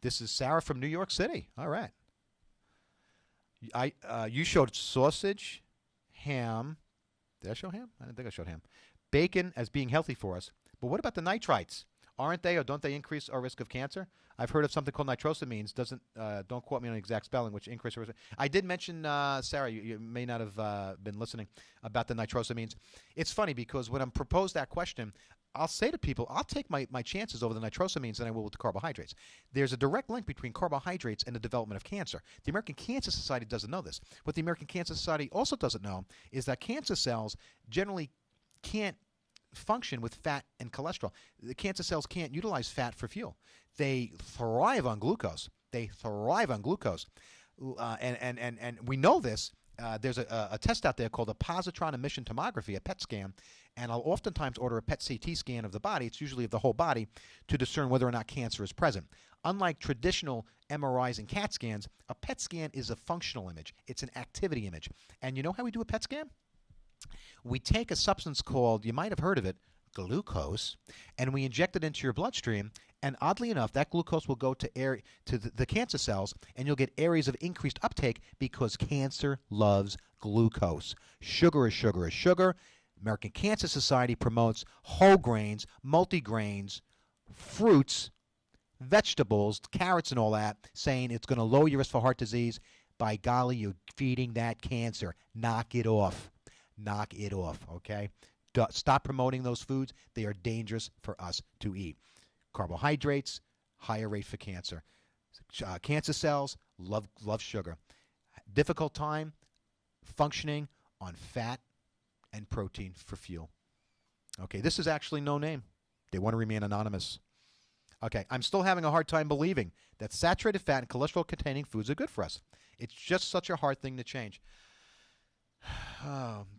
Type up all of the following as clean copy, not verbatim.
This is Sarah from New York City. All right. You showed sausage, ham. Did I show ham? I didn't think I showed ham. Bacon as being healthy for us. But what about the nitrites? Aren't they or don't they increase our risk of cancer? I've heard of something called nitrosamines. Doesn't don't quote me on the exact spelling, which increase our risk. I did mention Sarah. You may not have been listening about the nitrosamines. It's funny because when I'm proposed that question, I'll say to people, I'll take my chances over the nitrosamines than I will with the carbohydrates. There's a direct link between carbohydrates and the development of cancer. The American Cancer Society doesn't know this. What the American Cancer Society also doesn't know is that cancer cells generally can't function with fat and cholesterol. The cancer cells can't utilize fat for fuel. They thrive on glucose. They thrive on glucose. And we know this. There's a test out there called a positron emission tomography, a PET scan, and I'll oftentimes order a PET CT scan of the body. It's usually of the whole body to discern whether or not cancer is present. Unlike traditional MRIs and CAT scans, a PET scan is a functional image. It's an activity image. And you know how we do a PET scan? We take a substance called, you might have heard of it, glucose, and we inject it into your bloodstream. And oddly enough, that glucose will go to the cancer cells, and you'll get areas of increased uptake because cancer loves glucose. Sugar is sugar is sugar. American Cancer Society promotes whole grains, multigrains, fruits, vegetables, carrots and all that, saying it's going to lower your risk for heart disease. By golly, you're feeding that cancer. Knock it off. Knock it off, okay? Stop promoting those foods. They are dangerous for us to eat. Carbohydrates, higher rate for cancer. Cancer cells love sugar. Difficult time functioning on fat and protein for fuel. Okay, this is actually no name. They want to remain anonymous. Okay, I'm still having a hard time believing that saturated fat and cholesterol-containing foods are good for us. It's just such a hard thing to change.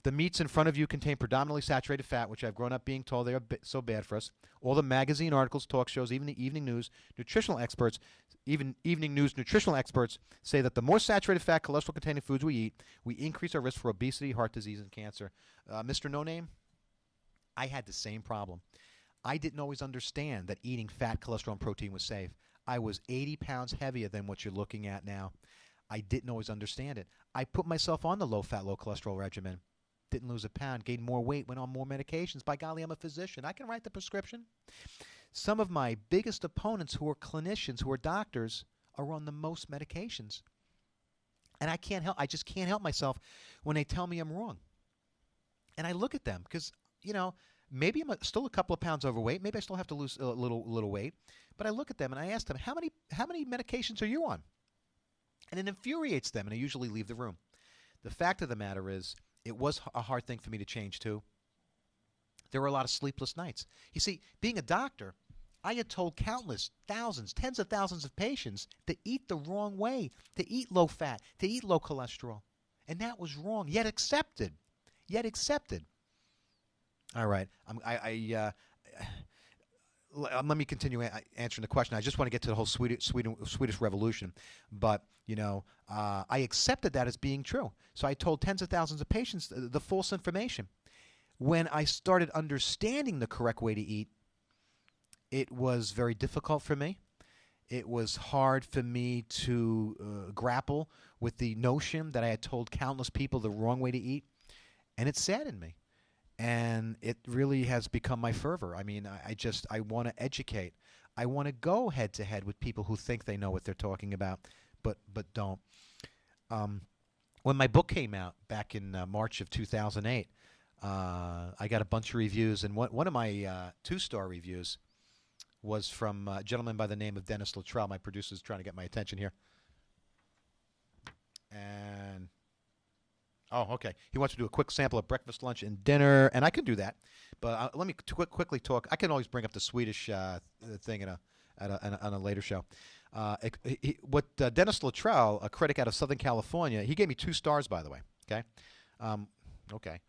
The meats in front of you contain predominantly saturated fat, which I've grown up being told they are so bad for us. All the magazine articles, talk shows, even the evening news, nutritional experts, even evening news nutritional experts say that the more saturated fat, cholesterol-containing foods we eat, we increase our risk for obesity, heart disease, and cancer. Mr. No Name, I had the same problem. I didn't always understand that eating fat, cholesterol, and protein was safe. I was 80 pounds heavier than what you're looking at now. I didn't always understand it. I put myself on the low-fat, low-cholesterol regimen. Didn't lose a pound, gained more weight, went on more medications. By golly, I'm a physician. I can write the prescription. Some of my biggest opponents who are clinicians, who are doctors, are on the most medications. And I just can't help myself when they tell me I'm wrong. And I look at them because, maybe I'm still a couple of pounds overweight. Maybe I still have to lose a little weight. But I look at them and I ask them, how many medications are you on? And it infuriates them, and I usually leave the room. The fact of the matter is, it was a hard thing for me to change, too. There were a lot of sleepless nights. You see, being a doctor, I had told countless, thousands, tens of thousands of patients to eat the wrong way, to eat low fat, to eat low cholesterol. And that was wrong, yet accepted. Yet accepted. All right. Let me continue answering the question. I just want to get to the whole Swedish Revolution, but I accepted that as being true. So I told tens of thousands of patients the false information. When I started understanding the correct way to eat, it was very difficult for me. It was hard for me to grapple with the notion that I had told countless people the wrong way to eat, and it saddened me. And it really has become my fervor. I mean, I want to educate. I want to go head to head with people who think they know what they're talking about, but don't. When my book came out back in March of 2008, I got a bunch of reviews, and one of my 2-star reviews was from a gentleman by the name of Dennis Luttrell. My producer's trying to get my attention here. And oh, okay. He wants to do a quick sample of breakfast, lunch, and dinner, and I can do that. But let me quickly talk. I can always bring up the Swedish thing on a later show. Dennis Luttrell, a critic out of Southern California, he gave me 2 stars, by the way. Okay, okay.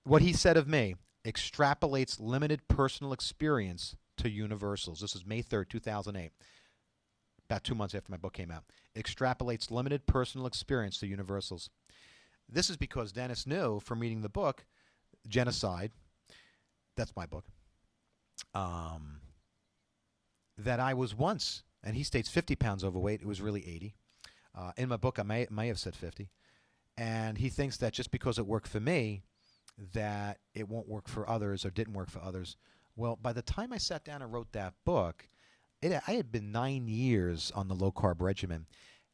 What he said of me extrapolates limited personal experience to universals. This is May 3rd, 2008. About 2 months after my book came out, extrapolates limited personal experience to universals. This is because Dennis knew from reading the book, Genocide, that's my book, that I was once and he states 50 pounds overweight. It was really 80. In my book, I may have said 50. And he thinks that just because it worked for me, that it won't work for others or didn't work for others. Well, by the time I sat down and wrote that book, I had been 9 years on the low-carb regimen,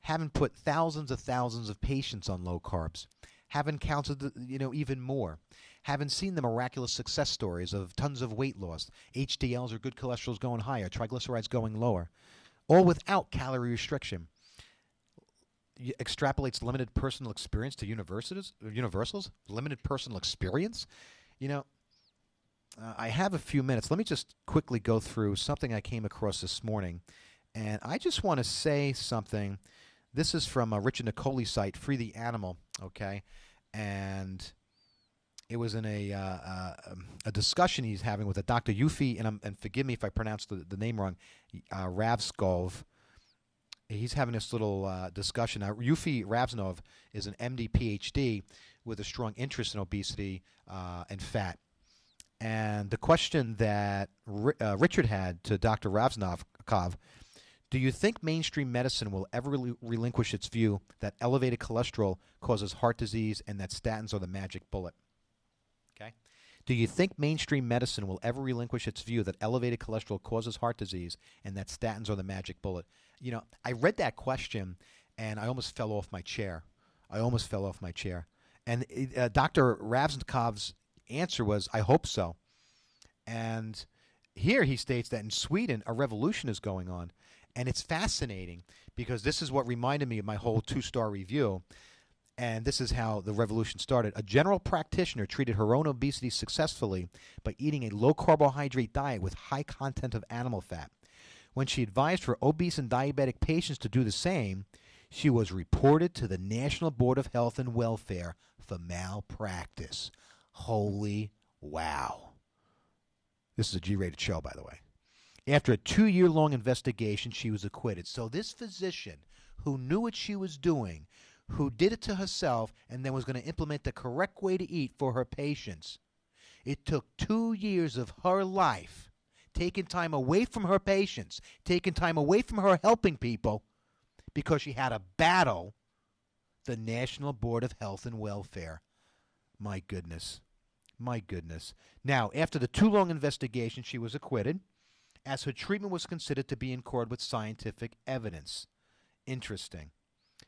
having put thousands of patients on low carbs, having counseled, even more, having seen the miraculous success stories of tons of weight loss, HDLs or good cholesterol's going higher, triglycerides going lower, all without calorie restriction. Extrapolates limited personal experience to universals. Limited personal experience. I have a few minutes. Let me just quickly go through something I came across this morning, and I just want to say something. This is from Richard Nicoli's site, Free the Animal. Okay, and it was in a discussion he's having with a Dr. Yufi, and forgive me if I pronounce the name wrong, Ravskov. He's having this little discussion. Now, Yufi Ravsnov is an MD, PhD with a strong interest in obesity and fat. And the question that Richard had to Dr. Ravsnov, do you think mainstream medicine will ever relinquish its view that elevated cholesterol causes heart disease and that statins are the magic bullet? Okay. Do you think mainstream medicine will ever relinquish its view that elevated cholesterol causes heart disease and that statins are the magic bullet? I read that question and I almost fell off my chair. And Dr. Ravskov's answer was, I hope so. And here he states that in Sweden, a revolution is going on. And it's fascinating because this is what reminded me of my whole 2-star review. And this is how the revolution started. A general practitioner treated her own obesity successfully by eating a low-carbohydrate diet with high content of animal fat. When she advised her obese and diabetic patients to do the same, she was reported to the National Board of Health and Welfare for malpractice. Holy wow. This is a G-rated show, by the way. After a 2-year-long investigation, she was acquitted. So this physician who knew what she was doing, who did it to herself, and then was going to implement the correct way to eat for her patients, it took 2 years of her life, taking time away from her patients, taking time away from her helping people, because she had to battle the National Board of Health and Welfare. My goodness. Now, after the too long investigation, she was acquitted, as her treatment was considered to be in accord with scientific evidence. Interesting.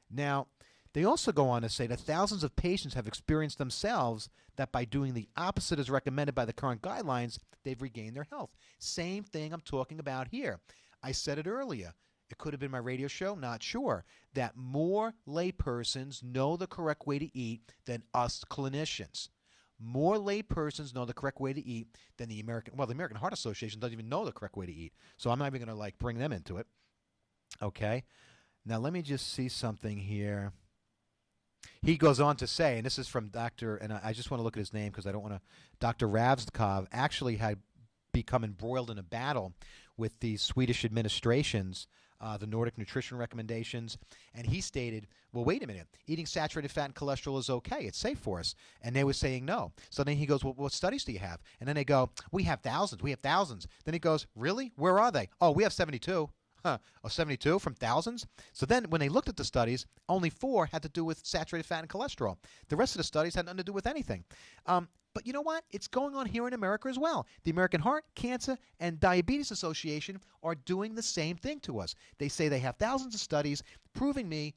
Now, they also go on to say that thousands of patients have experienced themselves that by doing the opposite as recommended by the current guidelines, they've regained their health. Same thing I'm talking about here. I said it earlier. It could have been my radio show, not sure. That more laypersons know the correct way to eat than us clinicians. More laypersons know the correct way to eat than the American Heart Association doesn't even know the correct way to eat. So I'm not even going to bring them into it. Okay. Now let me just see something here. He goes on to say, and this is from Dr. and I just want to look at his name because I don't want to. Dr. Ravskov actually had become embroiled in a battle with the Swedish administrations, the Nordic nutrition recommendations, and he stated, well, wait a minute, eating saturated fat and cholesterol is okay, it's safe for us, and they were saying no. So then he goes, well, what studies do you have? And then they go, we have thousands. Then he goes, really? Where are they? Oh, we have 72. Huh. Oh, 72 from thousands? So then when they looked at the studies, only 4 had to do with saturated fat and cholesterol. The rest of the studies had nothing to do with anything. But you know what? It's going on here in America as well. The American Heart, Cancer, and Diabetes Association are doing the same thing to us. They say they have thousands of studies proving me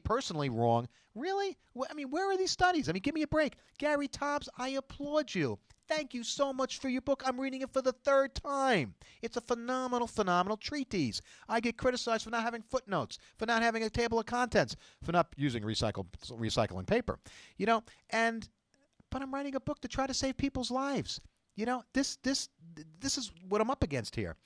personally wrong. Really? Where are these studies? Give me a break. Gary Tobbs, I applaud you. Thank you so much for your book. I'm reading it for the 3rd time. It's a phenomenal treatise. I get criticized for not having footnotes, for not having a table of contents, for not using recycling paper. But I'm writing a book to try to save people's lives. This is what I'm up against here.